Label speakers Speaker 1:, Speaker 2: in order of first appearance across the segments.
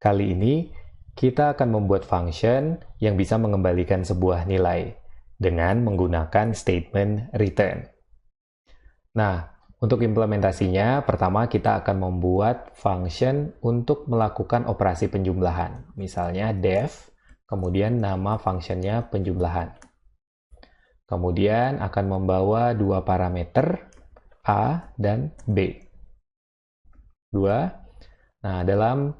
Speaker 1: Kali ini, kita akan membuat function yang bisa mengembalikan sebuah nilai dengan menggunakan statement return. Nah, untuk implementasinya, pertama kita akan membuat function untuk melakukan operasi penjumlahan. Misalnya def, kemudian nama functionnya penjumlahan. Kemudian akan membawa dua parameter, A dan B. Nah, dalam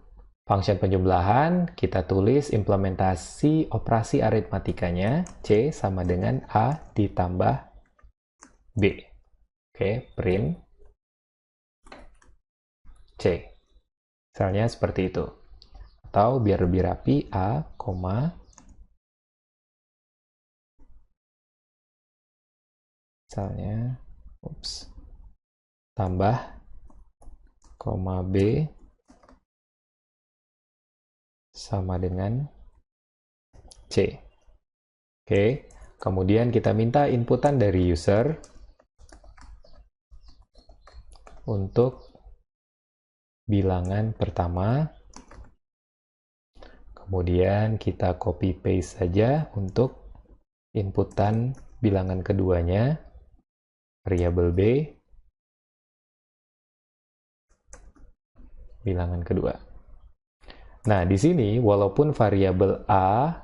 Speaker 1: function penjumlahan, kita tulis implementasi operasi aritmatikanya, C sama dengan A ditambah B. Oke, print C. Misalnya seperti itu. Atau biar lebih rapi, A, misalnya, tambah, B, sama dengan C. Oke, kemudian kita minta inputan dari user untuk bilangan pertama. Kemudian kita copy paste saja untuk inputan bilangan keduanya, variabel B, bilangan kedua. Nah, di sini walaupun variabel A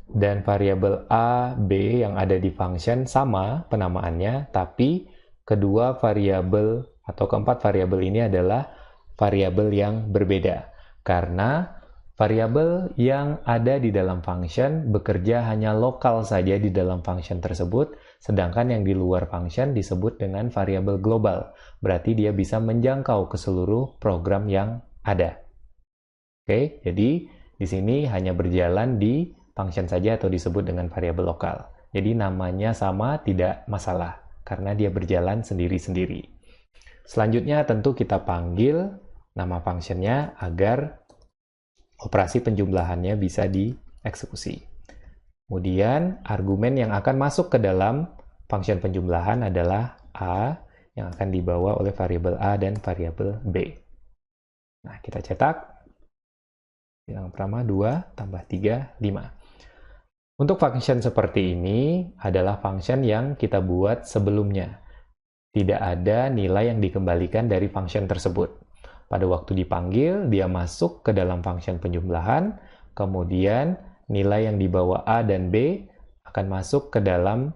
Speaker 1: dan variabel A, B yang ada di function sama penamaannya, tapi kedua variabel atau keempat variabel ini adalah variabel yang berbeda. Karena variabel yang ada di dalam function bekerja hanya lokal saja di dalam function tersebut, sedangkan yang di luar function disebut dengan variabel global. Berarti dia bisa menjangkau ke seluruh program yang ada. Oke, jadi di sini hanya berjalan di function saja atau disebut dengan variabel lokal. Jadi namanya sama, tidak masalah, karena dia berjalan sendiri-sendiri. Selanjutnya tentu kita panggil nama functionnya agar operasi penjumlahannya bisa dieksekusi. Kemudian argumen yang akan masuk ke dalam function penjumlahan adalah A yang akan dibawa oleh variabel A dan variabel B. Nah, kita cetak. Bilangan pertama 2 tambah 3, 5. Untuk function seperti ini adalah function yang kita buat sebelumnya. Tidak ada nilai yang dikembalikan dari function tersebut. Pada waktu dipanggil, dia masuk ke dalam function penjumlahan, kemudian nilai yang dibawa A dan B akan masuk ke dalam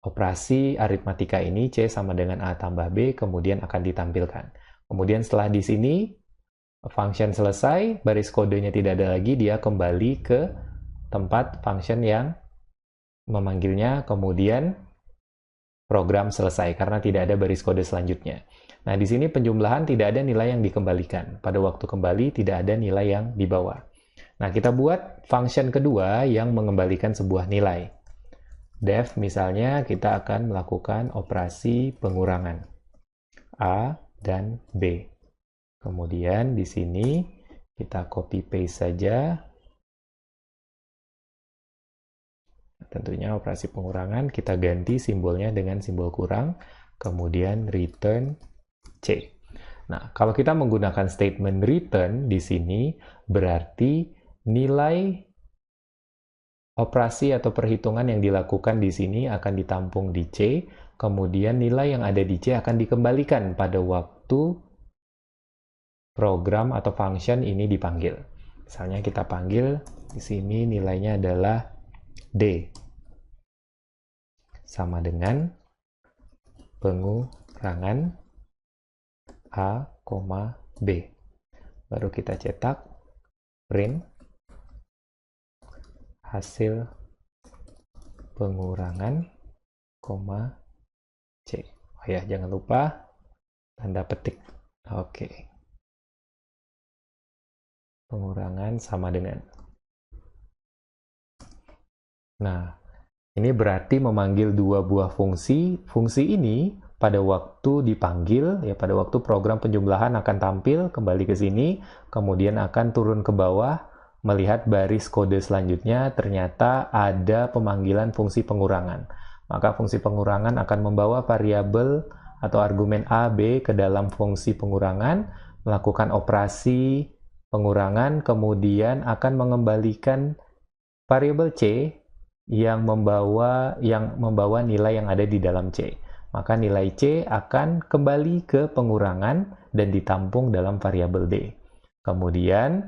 Speaker 1: operasi aritmatika ini, C sama dengan A tambah B, kemudian akan ditampilkan. Kemudian setelah di sini, function selesai, baris kodenya tidak ada lagi, dia kembali ke tempat function yang memanggilnya, kemudian program selesai karena tidak ada baris kode selanjutnya. Nah, di sini penjumlahan tidak ada nilai yang dikembalikan. Pada waktu kembali tidak ada nilai yang dibawa. Nah, kita buat function kedua yang mengembalikan sebuah nilai. Def misalnya kita akan melakukan operasi pengurangan A dan B. Kemudian di sini kita copy paste saja. Tentunya operasi pengurangan kita ganti simbolnya dengan simbol kurang, kemudian return C. Nah, kalau kita menggunakan statement return di sini berarti nilai operasi atau perhitungan yang dilakukan di sini akan ditampung di C, kemudian nilai yang ada di C akan dikembalikan pada waktu program atau function ini dipanggil. Misalnya kita panggil di sini nilainya adalah D sama dengan pengurangan A, B. Baru kita cetak print hasil pengurangan, C. Oh ya, jangan lupa tanda petik. Oke. Pengurangan sama dengan. Nah, ini berarti memanggil dua buah fungsi. Fungsi ini pada waktu dipanggil, ya pada waktu program penjumlahan akan tampil, kembali ke sini, kemudian akan turun ke bawah, melihat baris kode selanjutnya, ternyata ada pemanggilan fungsi pengurangan. Maka fungsi pengurangan akan membawa variabel atau argumen A, B ke dalam fungsi pengurangan, melakukan operasi pengurangan kemudian akan mengembalikan variabel C yang membawa nilai yang ada di dalam C. Maka nilai C akan kembali ke pengurangan dan ditampung dalam variabel D. Kemudian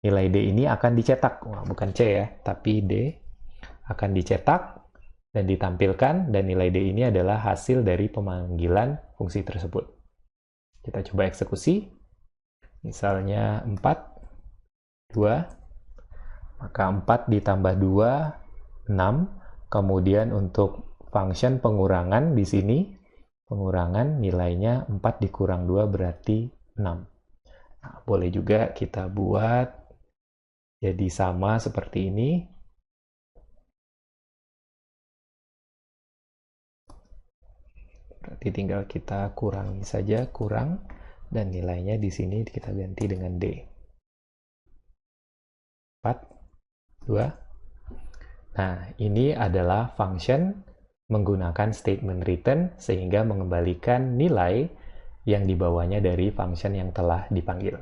Speaker 1: nilai D ini akan dicetak, bukan C ya, tapi D akan dicetak dan ditampilkan, dan nilai D ini adalah hasil dari pemanggilan fungsi tersebut. Kita coba eksekusi, misalnya 4, 2, maka 4 ditambah 2, 6, kemudian untuk function pengurangan di sini, pengurangan nilainya 4 dikurang 2 berarti 6. Nah, boleh juga kita buat jadi sama seperti ini. Berarti tinggal kita kurangi saja, kurang, dan nilainya di sini kita ganti dengan D. 4, 2. Nah, ini adalah function menggunakan statement return sehingga mengembalikan nilai yang dibawanya dari function yang telah dipanggil.